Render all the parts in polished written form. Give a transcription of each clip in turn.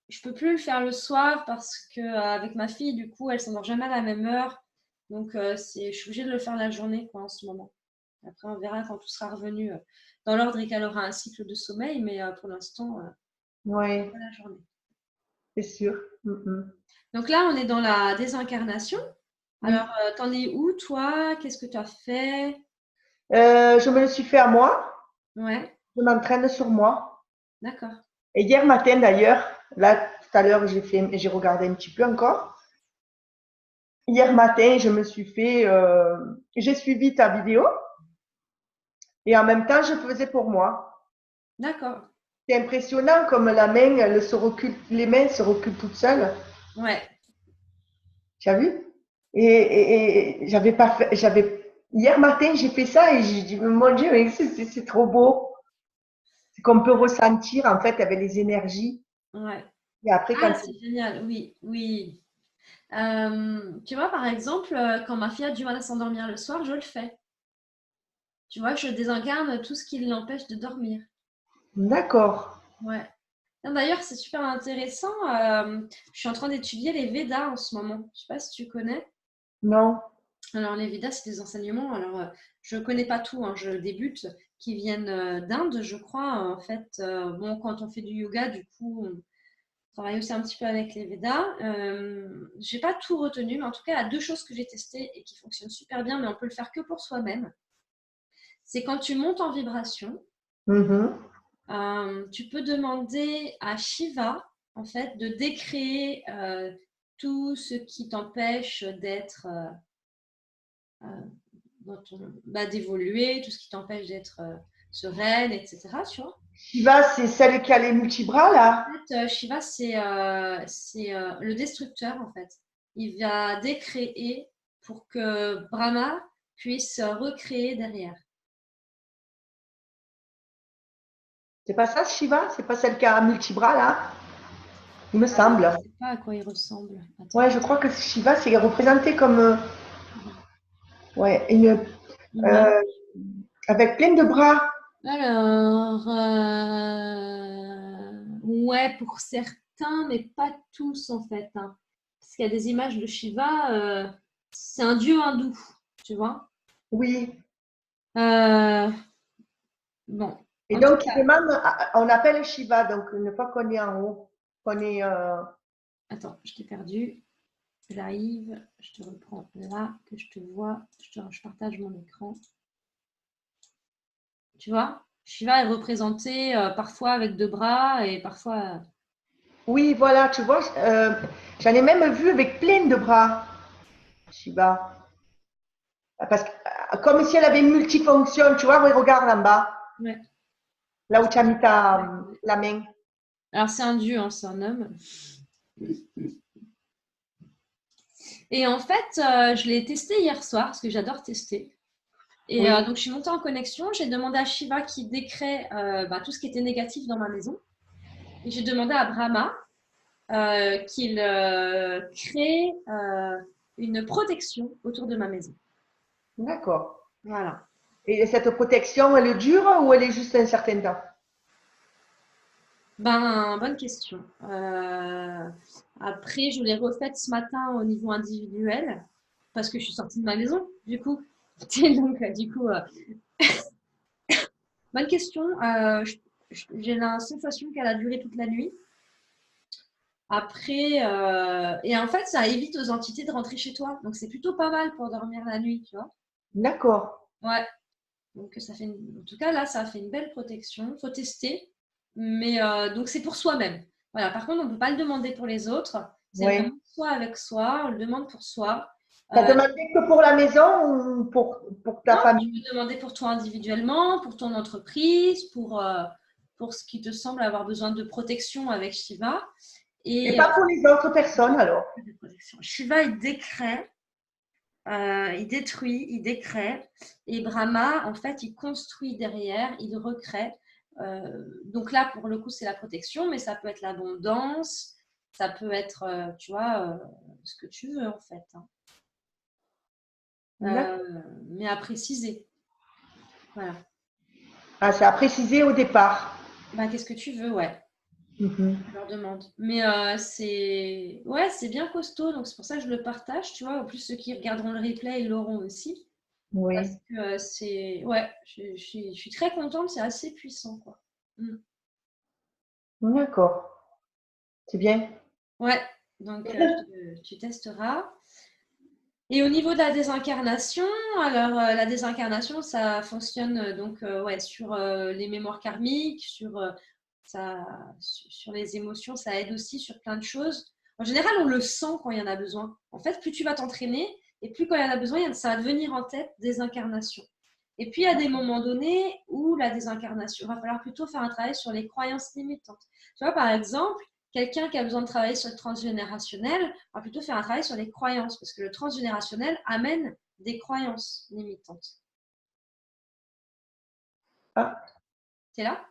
je peux plus le faire le soir parce que avec ma fille, du coup, elle s'endort jamais à la même heure. Donc, je suis obligée de le faire la journée, quoi, en ce moment. Après, on verra quand tout sera revenu dans l'ordre et qu'elle aura un cycle de sommeil. Mais pour l'instant, Oui, pas la journée. c'est sûr. Mhm. Donc là, on est dans la désincarnation. Alors, Oui. t'en es où, toi? Qu'est-ce que tu as fait? Je me le suis fait à moi. Ouais, Je m'entraîne sur moi. d'accord. Et hier matin d'ailleurs, là tout à l'heure j'ai regardé un petit peu encore. Hier matin, j'ai suivi ta vidéo et en même temps je faisais pour moi. D'accord. C'est impressionnant comme la main, elle se recule, les mains se reculent toutes seules. Ouais. Tu as vu? Et j'avais pas fait, hier matin j'ai fait ça et j'ai dit mon Dieu, mais c'est trop beau. C'est qu'on peut ressentir en fait avec les énergies. Ouais. Et après Ah, quand c'est génial. Oui, oui. Tu vois, par exemple, quand ma fille a du mal à s'endormir le soir, je le fais. Tu vois, je désincarne tout ce qui l'empêche de dormir. d'accord, Ouais. Tiens, d'ailleurs, c'est super intéressant. Je suis en train d'étudier les Védas en ce moment. Je sais pas si tu connais. non, Alors, les Védas, c'est des enseignements. Alors, je connais pas tout, hein, je débute, qui viennent d'Inde, je crois. En fait, bon, quand on fait du yoga, du coup, on travaille aussi un petit peu avec les Védas. J'ai pas tout retenu, mais en tout cas, il y a deux choses que j'ai testées et qui fonctionnent super bien, mais on peut le faire que pour soi-même. C'est quand tu montes en vibration. mhm. Tu peux demander à Shiva, en fait, de décréer tout ce qui t'empêche d'être, d'évoluer, tout ce qui t'empêche d'être sereine, etc. Tu vois. Shiva, c'est celle qui a les multibras là. En fait, Shiva, c'est le destructeur, en fait. Il va décréer pour que Brahma puisse recréer derrière. C'est pas ça, Shiva? C'est pas celle qui a un multibras là? Il me Je semble. ne sais pas à quoi il ressemble. Attends. Ouais, je crois que Shiva, c'est représenté comme ouais, Ouais. euh, avec plein de bras. Alors, ouais, pour certains, mais pas tous en fait, hein. Parce qu'il y a des images de Shiva, c'est un dieu hindou, tu vois. Oui. Euh, bon, Et en tout donc, il cas, demande, on appelle Shiva, donc une fois qu'on est en haut, qu'on est. attends, je t'ai perdu. J'arrive, je te reprends là, que je te vois. Je partage mon écran. Tu vois, Shiva est représenté parfois avec deux bras et parfois. Oui, voilà, tu vois, j'en ai même vu avec plein de bras, Shiva. Parce que, comme si elle avait une multifonction, tu vois, regarde en bas, Ouais. là où tu as mis la main. Alors, c'est un dieu, hein, c'est un homme. Et en fait, je l'ai testé hier soir parce que j'adore tester. Et Oui, donc, je suis montée en connexion. J'ai demandé à Shiva qui décrée tout ce qui était négatif dans ma maison. Et j'ai demandé à Brahma qu'il crée une protection autour de ma maison. d'accord. Voilà. Et cette protection, elle dure ou elle est juste un certain temps? Ben, bonne question. Après, je l'ai refaite ce matin au niveau individuel parce que je suis sortie de ma maison, du coup. Donc, du coup, bonne question. J'ai la sensation qu'elle a duré toute la nuit. Après, et en fait, ça évite aux entités de rentrer chez toi. Donc, c'est plutôt pas mal pour dormir la nuit, tu vois. D'accord. Ouais. Donc, en tout cas, là, ça a fait une belle protection. Faut tester. Mais donc, c'est pour soi-même. Voilà. Par contre, on ne peut pas le demander pour les autres. C'est vraiment Oui. soi avec soi. On le demande pour soi. T'as Euh, demandé que pour la maison ou pour ta non, famille? tu peux demander pour toi individuellement, pour ton entreprise, pour ce qui te semble avoir besoin de protection avec Shiva. Et Et pas pour les autres personnes alors? de protection. Shiva, il détruit, il décrée. Et Brahma, en fait, il construit derrière, il recrée. Donc là, pour le coup, c'est la protection, mais ça peut être l'abondance, ça peut être, tu vois, ce que tu veux, en fait, hein. D'accord. Mais à préciser. Voilà. Ah, c'est à préciser au départ. Bah, qu'est-ce que tu veux, ouais. Mhm. Je leur demande. Mais c'est bien costaud, donc c'est pour ça que je le partage, tu vois. En plus, ceux qui regarderont le replay, ils l'auront aussi. Parce Oui, que ouais, je suis très contente, c'est assez puissant, quoi. Mm. d'accord. C'est bien. Ouais, donc tu testeras. Et au niveau de la désincarnation, alors la désincarnation, ça fonctionne donc ouais, sur les mémoires karmiques, sur les émotions, ça aide aussi sur plein de choses. En général, on le sent quand il y en a besoin. En fait, plus tu vas t'entraîner, et plus quand il y en a besoin, ça va devenir en tête désincarnation. Et puis, il y a des moments donnés où la désincarnation, il va falloir plutôt faire un travail sur les croyances limitantes. Tu vois, par exemple, quelqu'un qui a besoin de travailler sur le transgénérationnel va plutôt faire un travail sur les croyances, parce que le transgénérationnel amène des croyances limitantes. Ah, Tu es là?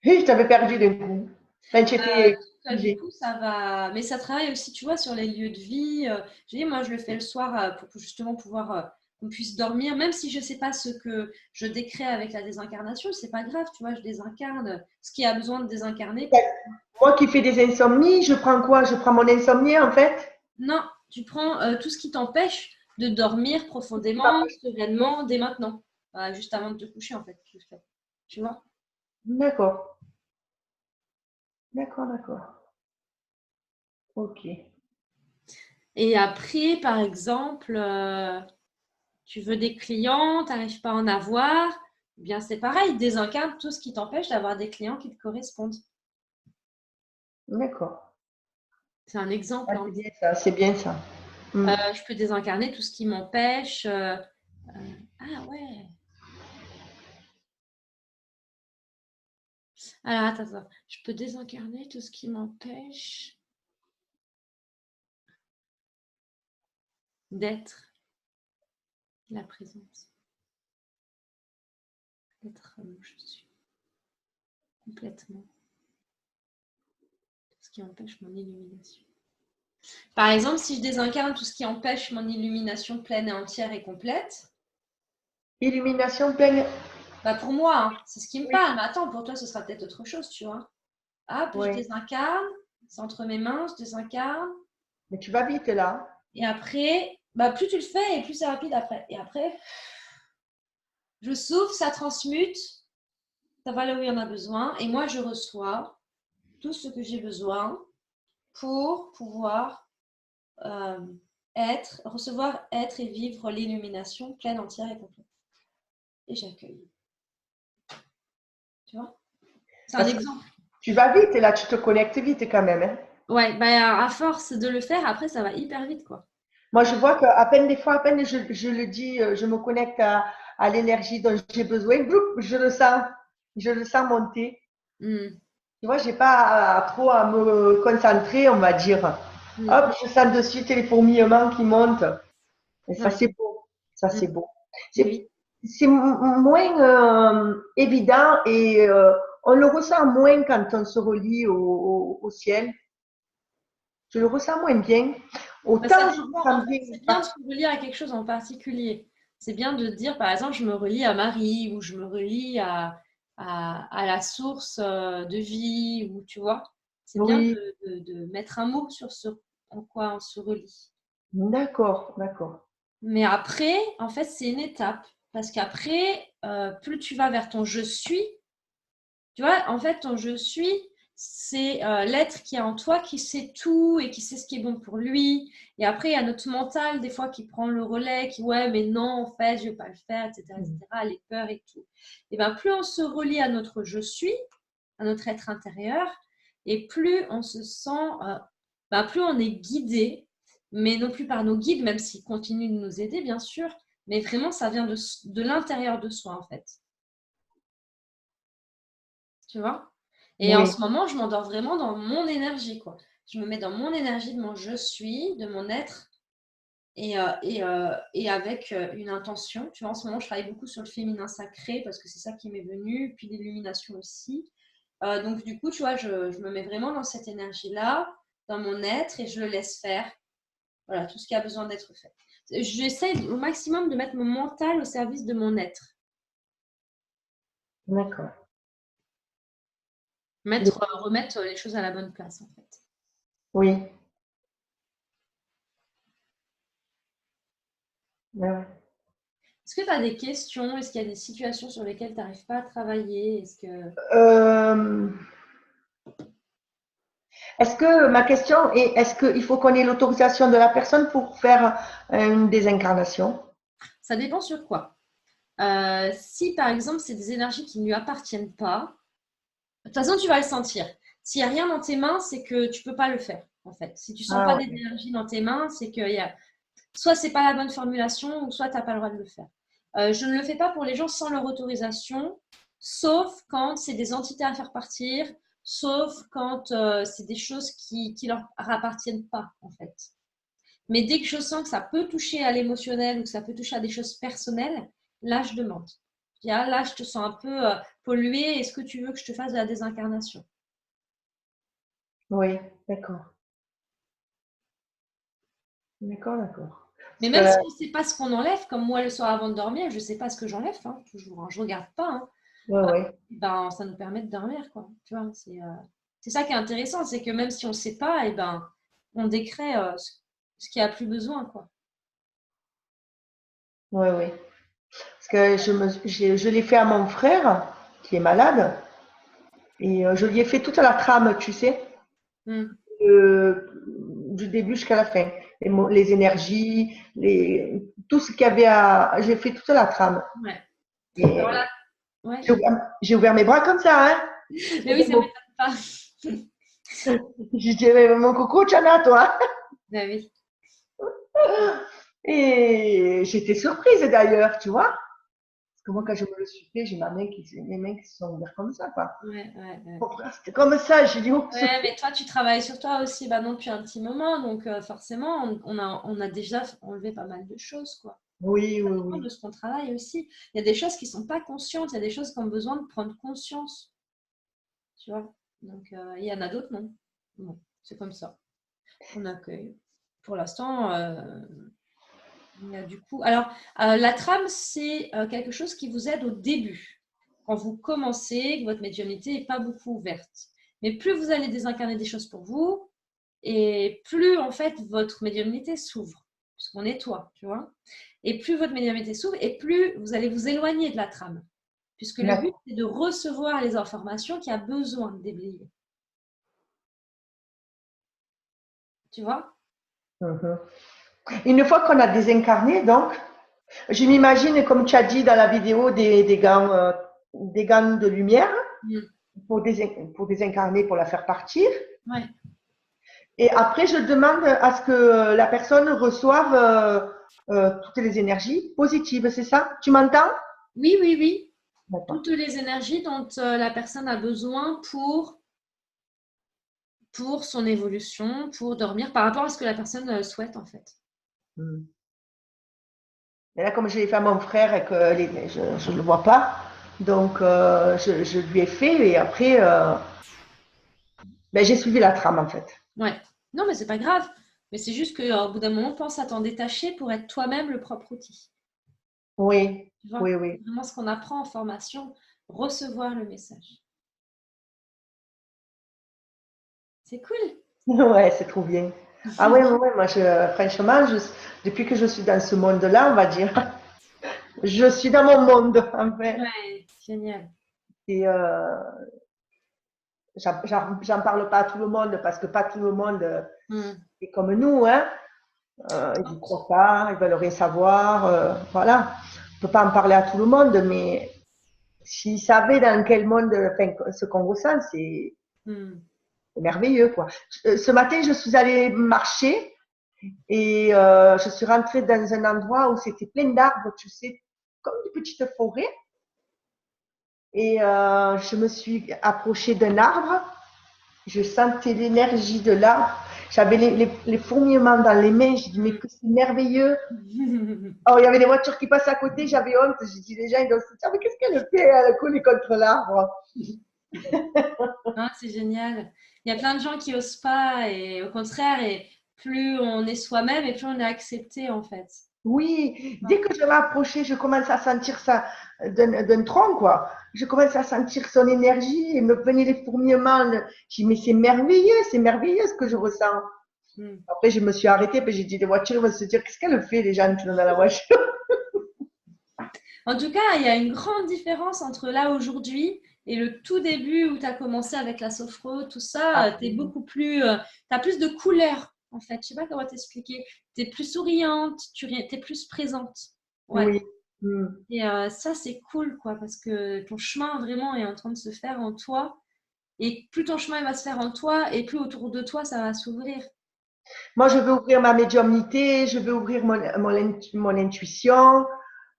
oui, je t'avais perdu d'un coup. Enfin, tu étais Du figée. coup, ça va. Mais ça travaille aussi, tu vois, sur les lieux de vie. Je dis, moi, je le fais le soir pour justement pouvoir qu'on puisse dormir, même si je ne sais pas ce que je décrée avec la désincarnation, c'est pas grave, tu vois, je désincarne ce qui a besoin de désincarner. Moi qui fais des insomnies, je prends quoi? Je prends mon insomnie en fait. Non, tu prends tout ce qui t'empêche de dormir profondément, sereinement, dès maintenant. Juste avant de te coucher, en fait, tu le fais. Tu vois? D'accord, d'accord, d'accord. Ok. Et après, par exemple, tu veux des clients, tu n'arrives pas à en avoir, eh bien c'est pareil, désincarne tout ce qui t'empêche d'avoir des clients qui te correspondent. D'accord. C'est un Ah, exemple, hein. c'est bien ça, c'est bien ça. Mm. Je peux désincarner tout ce qui m'empêche. Ah ouais. Alors attends. Je peux désincarner tout ce qui m'empêche d'être la présence, d'être où je suis, complètement. Tout ce qui empêche mon illumination. Par exemple, si je désincarne tout ce qui empêche mon illumination pleine et entière et complète, Illumination pleine. bah pour moi, hein, c'est ce qui me Oui, parle. Mais attends, pour toi, ce sera peut-être autre chose, tu vois. Hop, je oui. désincarne, c'est entre mes mains, je désincarne. Mais tu vas vite là. Et après, bah plus tu le fais et plus c'est rapide après. Et après, je souffle, ça transmute, ça va là où il y en a besoin. Et moi, je reçois tout ce que j'ai besoin pour pouvoir euh, recevoir, être et vivre l'illumination pleine, entière et complète. Et j'accueille. Tu vois? C'est un Parce que exemple. tu vas vite et là, tu te connectes vite quand même, hein. Ouais, bah, à force de le faire, après, ça va hyper vite, quoi. Moi, je vois qu'à peine des fois, à peine je le dis, je me connecte à l'énergie dont j'ai besoin, bloup, je le sens monter. Mm, Tu vois, j'ai pas trop à me concentrer, on va dire. mm, Hop, je sens de suite les fourmillements qui montent. Et ça, ouais, c'est beau. Ça, mm, c'est beau. mais C'est, oui. c'est moins évident et on le ressent moins quand on se relie au ciel. Je le ressens moins bien. Bah, ça Autant je dépend. En ressens fait, bien. c'est bien de se relier à quelque chose en particulier. C'est bien de dire, par exemple, je me relie à Marie ou je me relie à la source de vie ou tu vois. C'est bien Oui, de mettre un mot sur ce en quoi on se relie. d'accord, d'accord. Mais après, en fait, c'est une étape. Parce qu'après, plus tu vas vers ton je suis, tu vois, en fait, ton je suis, c'est l'être qui est en toi qui sait tout et qui sait ce qui est bon pour lui. Et après, il y a notre mental, des fois, qui prend le relais, qui, ouais, mais non, en fait, je ne vais pas le faire, etc., les peurs et tout. Et bien, plus on se relie à notre je suis, à notre être intérieur, et plus on se sent, plus on est guidé, mais non plus par nos guides, même s'ils continuent de nous aider, bien sûr, mais vraiment, ça vient de l'intérieur de soi, en fait. Tu vois? Et en Oui, ce moment, je m'endors vraiment dans mon énergie, quoi. Je me mets dans mon énergie de mon je suis, de mon être, et avec une intention. Tu vois, en ce moment, je travaille beaucoup sur le féminin sacré parce que c'est ça qui m'est venu, puis l'illumination aussi. Donc, du coup, tu vois, je me mets vraiment dans cette énergie-là, dans mon être, et je le laisse faire. Voilà, tout ce qui a besoin d'être fait. J'essaie au maximum de mettre mon mental au service de mon être. d'accord. Remettre les choses à la bonne place, en fait. Oui. Ouais. Est-ce que tu as des questions? Est-ce qu'il y a des situations sur lesquelles tu n'arrives pas à travailler? Euh, Est-ce que ma question est, est-ce qu'il faut qu'on ait l'autorisation de la personne pour faire une désincarnation? Ça dépend sur quoi. Si, par exemple, c'est des énergies qui ne lui appartiennent pas, de toute façon, tu vas le sentir. S'il n'y a rien dans tes mains, c'est que tu ne peux pas le faire, en fait. Si tu ne sens Ah pas ouais. d'énergie dans tes mains, c'est que soit ce n'est pas la bonne formulation, ou soit tu n'as pas le droit de le faire. Je ne le fais pas pour les gens sans leur autorisation, sauf quand c'est des entités à faire partir, sauf quand c'est des choses qui ne leur appartiennent pas, en fait. Mais dès que je sens que ça peut toucher à l'émotionnel ou que ça peut toucher à des choses personnelles, là, je demande. Là, je te sens un peu pollué. Est-ce que tu veux que je te fasse de la désincarnation? Oui, d'accord. D'accord, d'accord. Mais Parce même si que, on ne sait pas ce qu'on enlève, comme moi le soir avant de dormir, je ne sais pas ce que j'enlève, hein, toujours. Hein, je ne regarde pas. Hein. ouais, ouais. Ben, ça nous permet de dormir, quoi. Tu vois, c'est ça qui est intéressant, c'est que même si on ne sait pas, ben, on décrée ce qu'il n'y a plus besoin, quoi. Ouais, ouais. Parce que je l'ai fait à mon frère, qui est malade, et je lui ai fait toute la trame, tu sais, Mm. du début jusqu'à la fin. Les énergies, tout ce qu'il y avait à. J'ai fait toute la trame. Ouais. Alors Et là, ouais. j'ai ouvert mes bras comme ça, hein. Mais oui, ça ne m'étonne pas. J'ai dit, mais mon coucou, Tchana, toi. Ben oui. Et j'étais surprise d'ailleurs, tu vois. Parce que moi, quand je me le suis fait, j'ai mes mains qui se sont ouvertes comme ça, quoi. Ouais, ouais, ouais. Mon frère, c'était comme ça. J'ai dit, oh, Ouais, mais toi, tu travailles sur toi aussi bah, non, depuis un petit moment, donc forcément, on a déjà enlevé pas mal de choses, quoi. oui, Ça oui, dépend de oui. ce qu'on travaille aussi. Il y a des choses qui ne sont pas conscientes, il y a des choses qui ont besoin de prendre conscience, tu vois. Donc, il y en a d'autres, non. Bon, c'est comme ça. On accueille. Pour l'instant, il y a du coup. Alors, la trame, c'est quelque chose qui vous aide au début. Quand vous commencez, que votre médiumnité n'est pas beaucoup ouverte. Mais plus vous allez désincarner des choses pour vous, et plus, en fait, votre médiumnité s'ouvre, puisqu'on nettoie, tu vois. Et plus votre médiumnité s'ouvre, et plus vous allez vous éloigner de la trame. Puisque le but, D'accord. c'est de recevoir les informations qu'il y a besoin de déblayer. Tu vois? Mhm. Une fois qu'on a désincarné, donc, je m'imagine, comme tu as dit dans la vidéo, des gants de lumière Mm. pour désincarner, pour la faire partir. Ouais. Et après, je demande à ce que la personne reçoive toutes les énergies positives, c'est ça? Tu m'entends? Oui, oui, oui. D'accord. Toutes les énergies dont la personne a besoin pour son évolution, pour dormir, par rapport à ce que la personne souhaite, en fait. Hmm. Et là, comme je l'ai fait à mon frère et que je ne le vois pas, donc je lui ai fait et après, ben, j'ai suivi la trame en fait. Ouais. Non, mais c'est pas grave. Mais c'est juste qu'au bout d'un moment, pense à t'en détacher pour être toi-même le propre outil. Oui, Tu vois, oui, c'est oui. vraiment ce qu'on apprend en formation, recevoir le message. C'est cool. Ouais, c'est trop bien. Ah ouais, ouais, ouais, moi, franchement, depuis que je suis dans ce monde-là, on va dire, je suis dans mon monde, en fait. Ouais, génial. Et j'en parle pas à tout le monde parce que pas tout le monde Hmm. est comme nous, hein. Ils y croient pas, ils veulent rien savoir, voilà. On peut pas en parler à tout le monde, mais s'ils savaient dans quel monde, enfin, ce qu'on ressent, c'est Hmm. merveilleux, quoi. Ce matin, je suis allée marcher et je suis rentrée dans un endroit où c'était plein d'arbres, tu sais, comme une petite forêt. Et je me suis approchée d'un arbre. Je sentais l'énergie de l'arbre. J'avais les fourmillements dans les mains. J'ai dit, mais que c'est merveilleux. Oh, il y avait des voitures qui passaient à côté. J'avais honte. J'ai dit, les gens, ils doivent se dire, mais qu'est-ce qu'elle fait? Elle coule contre l'arbre. Ah, c'est génial. Il y a plein de gens qui osent pas et au contraire, et plus on est soi-même et plus on est accepté en fait. Oui, dès que je m'approchais, je commence à sentir ça d'un tronc, quoi. Je commence à sentir son énergie et me venaient les fourmillements. Je dis, mais c'est merveilleux ce que je ressens. Hmm. Après, je me suis arrêtée, puis j'ai dit, les voitures vont se dire, qu'est-ce qu'elle fait, les gens qui sont dans la voiture? En tout cas, il y a une grande différence entre là aujourd'hui et le tout début où tu as commencé avec la sophro, tout ça. Ah, Tu es beaucoup plus, tu as plus de couleurs en fait. Je sais pas comment t'expliquer. Tu es plus souriante, tu es plus présente. Ouais. oui. Hmm. Et ça, c'est cool quoi parce que ton chemin vraiment est en train de se faire en toi. Et plus ton chemin il va se faire en toi et plus autour de toi ça va s'ouvrir. Moi, je veux ouvrir ma médiumnité, je veux ouvrir mon intuition.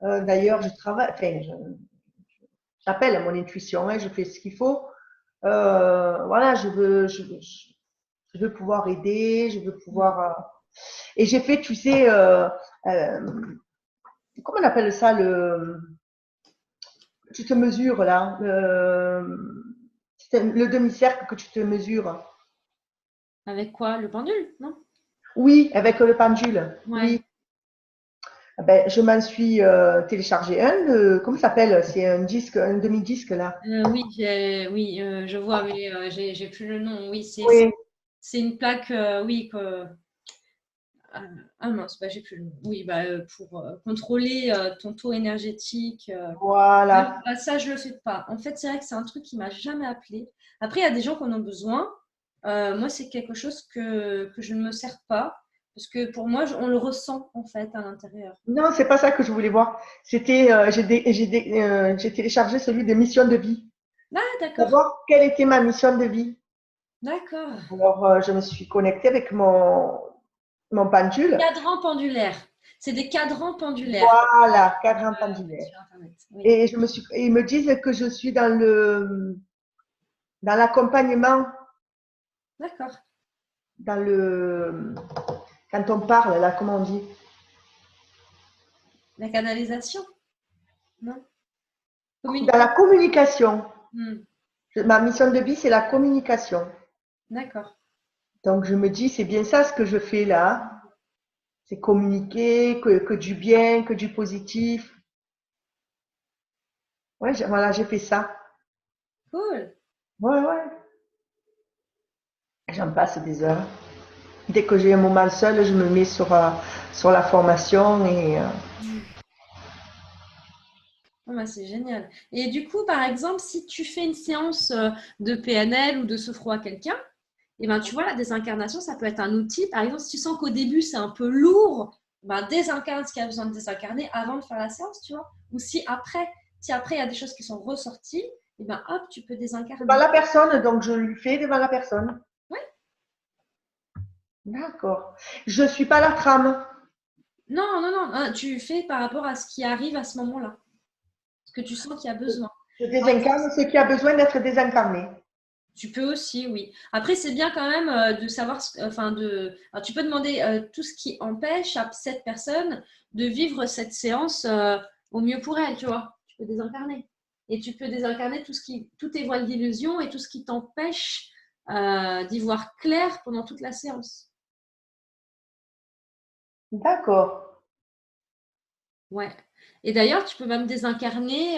D'ailleurs, je travaille, enfin, j'appelle à mon intuition, hein, je fais ce qu'il faut. Voilà, je veux pouvoir aider, je veux Mm. pouvoir. Et j'ai fait, tu sais, euh, comment on appelle ça, tu te mesures là, c'est le demi-cercle que tu te mesures. Avec quoi? Le pendule, non? Oui, avec le pendule. Ouais. Oui. Ah ben, je m'en suis téléchargé un. Comment ça s'appelle? C'est un disque, un demi-disque là. Oui, oui, je vois, mais j'ai plus le nom. Oui, Oui, c'est une plaque, oui, que, ah, ah mince, bah, j'ai plus le nom. Oui, bah, pour contrôler ton taux énergétique. voilà. Bah, ça, je le fais pas. En fait, c'est vrai que c'est un truc qui m'a jamais appelé. Après, il y a des gens qui en ont besoin. Moi, c'est quelque chose que je ne me sers pas. Parce que pour moi, on le ressent en fait à l'intérieur. Non, c'est pas ça que je voulais voir. C'était, j'ai téléchargé celui de mission de vie. Ah, d'accord, Savoir quelle était ma mission de vie. d'accord. Alors, je me suis connectée avec mon pendule. Cadran pendulaire. C'est des cadrans pendulaires. Voilà, cadran Ouais, pendulaire. sur Internet. Oui, Et ils me disent que je suis dans l'accompagnement, d'accord. dans le, quand on parle, là, comment on dit? La canalisation? Non? Dans la Communication? communication. Hmm, Ma mission de vie, c'est la communication. d'accord. Donc, je me dis, c'est bien ça ce que je fais là. C'est communiquer, que du bien, que du positif. Ouais, voilà, j'ai fait ça. Cool. Ouais, ouais. J'en passe des heures. Dès que j'ai un moment seul, je me mets sur la formation et Hmm. Ah bah, c'est génial. Et du coup, par exemple, si tu fais une séance de PNL ou de sophro à quelqu'un, et ben, tu vois, la désincarnation, ça peut être un outil. Par exemple, si tu sens qu'au début, c'est un peu lourd, ben, désincarne ce qui a besoin de désincarner avant de faire la séance, tu vois. Ou si après, il y a des choses qui sont ressorties, et ben, hop, tu peux devant désincarner. la personne, donc je lui fais devant la personne. Ouais. D'accord. Je suis pas la trame. Non, non, non, hein, tu fais par rapport à ce qui arrive à ce moment-là, ce que tu sens qu'il y a besoin. Je Par exemple, désincarne ce qui a besoin d'être désincarné. tu peux aussi, oui. Après, c'est bien quand même de savoir, enfin alors, tu peux demander tout ce qui empêche à cette personne de vivre cette séance au mieux pour elle, tu vois. Tu peux désincarner. Et tu peux désincarner tous tes voiles d'illusion et tout ce qui t'empêche d'y voir clair pendant toute la séance. D'accord. Ouais. Et d'ailleurs, tu peux même désincarner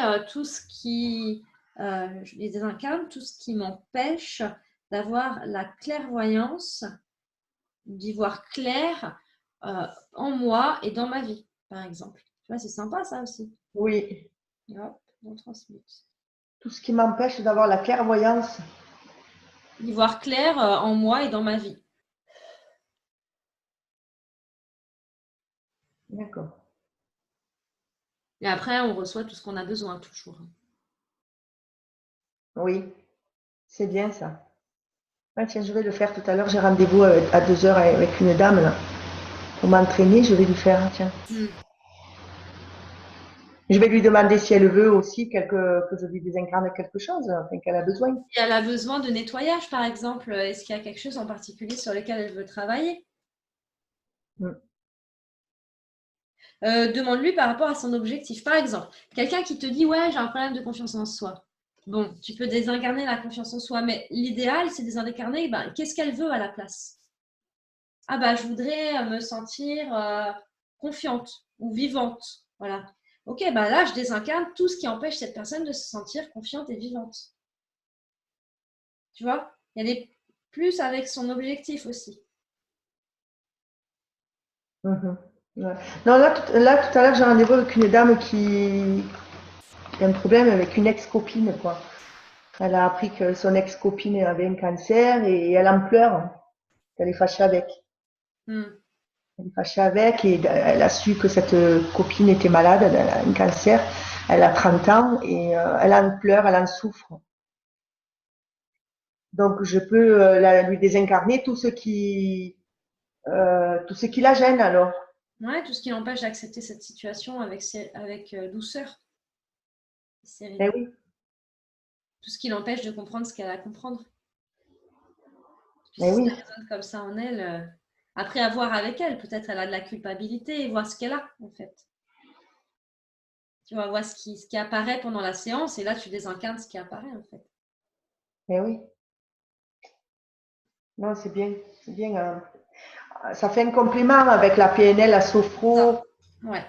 je les désincarne, tout ce qui m'empêche d'avoir la clairvoyance, d'y voir clair en moi et dans ma vie, par exemple. Tu vois, c'est sympa ça aussi. Oui. Et hop, on transmute. Tout ce qui m'empêche d'avoir la clairvoyance. D'y voir clair en moi et dans ma vie. D'accord. Et après, on reçoit tout ce qu'on a besoin, toujours. Oui, c'est bien ça. Ah, tiens, je vais le faire tout à l'heure. J'ai rendez-vous à 2 heures avec une dame là. Pour m'entraîner, je vais lui faire. Tiens. Hmm. Je vais lui demander si elle veut aussi que je lui désincarne quelque chose, enfin, qu'elle a besoin. Si elle a besoin de nettoyage, par exemple, est-ce qu'il y a quelque chose en particulier sur lequel elle veut travailler? Mm. Demande-lui par rapport à son objectif. Par exemple, quelqu'un qui te dit ouais, j'ai un problème de confiance en soi. Bon, tu peux désincarner la confiance en soi, mais l'idéal, c'est désincarner, ben, qu'est-ce qu'elle veut à la place? Ah bah, je voudrais me sentir confiante ou vivante. Voilà. Ok, bah là, je désincarne tout ce qui empêche cette personne de se sentir confiante et vivante. Tu vois? Elle est plus avec son objectif aussi. Mhm. Ouais. Non, là, tout à l'heure, j'ai rendez-vous avec une dame qui a un problème avec une ex-copine, quoi. Elle a appris que son ex-copine avait un cancer et elle en pleure. Elle est fâchée avec. Hmm. Elle est fâchée avec et elle a su que cette copine était malade, elle a un cancer. Elle a 30 ans et elle en pleure, elle en souffre. Donc, je peux lui désincarner tout ce qui la gêne alors. Ouais, tout ce qui l'empêche d'accepter cette situation avec douceur, Eh sérénité. oui, Tout ce qui l'empêche de comprendre ce qu'elle a à comprendre. Puis eh si ça oui, résonne comme ça en elle, après à voir avec elle, peut-être elle a de la culpabilité et voir ce qu'elle a en fait. Tu vas voir ce qui apparaît pendant la séance et là tu désincarnes ce qui apparaît en fait. eh oui. Non, c'est bien. Ça fait un complément avec la PNL, la Ça. sophro. Ouais.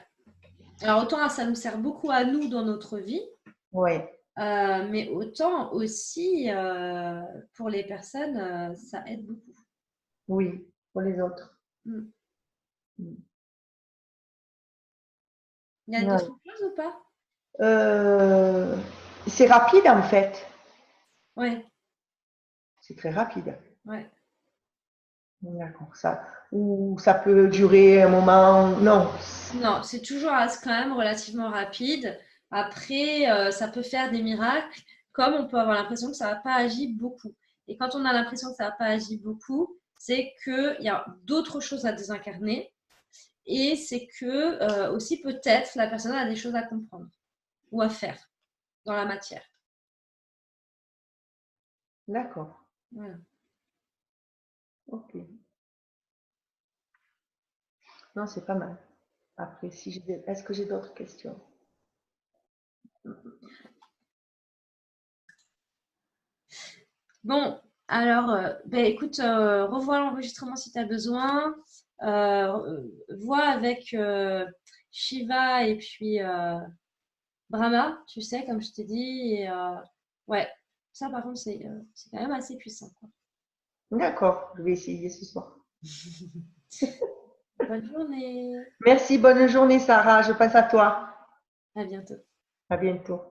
Alors autant ça nous sert beaucoup à nous dans notre vie, Ouais, mais autant aussi pour les personnes, ça aide beaucoup. oui, pour les autres. Mm. Mm. Il y a d'autres Ouais. choses ou pas? Euh, c'est rapide en fait. Ouais, C'est très rapide. ouais. D'accord. Ou ça peut durer un moment. Non. Non, c'est toujours quand même relativement rapide. Après, ça peut faire des miracles, comme on peut avoir l'impression que ça n'a pas agi beaucoup. Et quand on a l'impression que ça n'a pas agi beaucoup, c'est qu'il y a d'autres choses à désincarner et c'est que aussi peut-être la personne a des choses à comprendre ou à faire dans la matière. D'accord. Voilà. Ok. Non, c'est pas mal. Après, si est-ce que j'ai d'autres questions? Bon, alors, ben, écoute, revois l'enregistrement si tu as besoin. Vois avec Shiva et puis Brahma, tu sais, comme je t'ai dit. Et, ouais, ça par contre, c'est quand même assez puissant, quoi. D'accord. Je vais essayer ce soir. Bonne journée. Merci. Bonne journée, Sarah. Je passe à toi. À bientôt. À bientôt.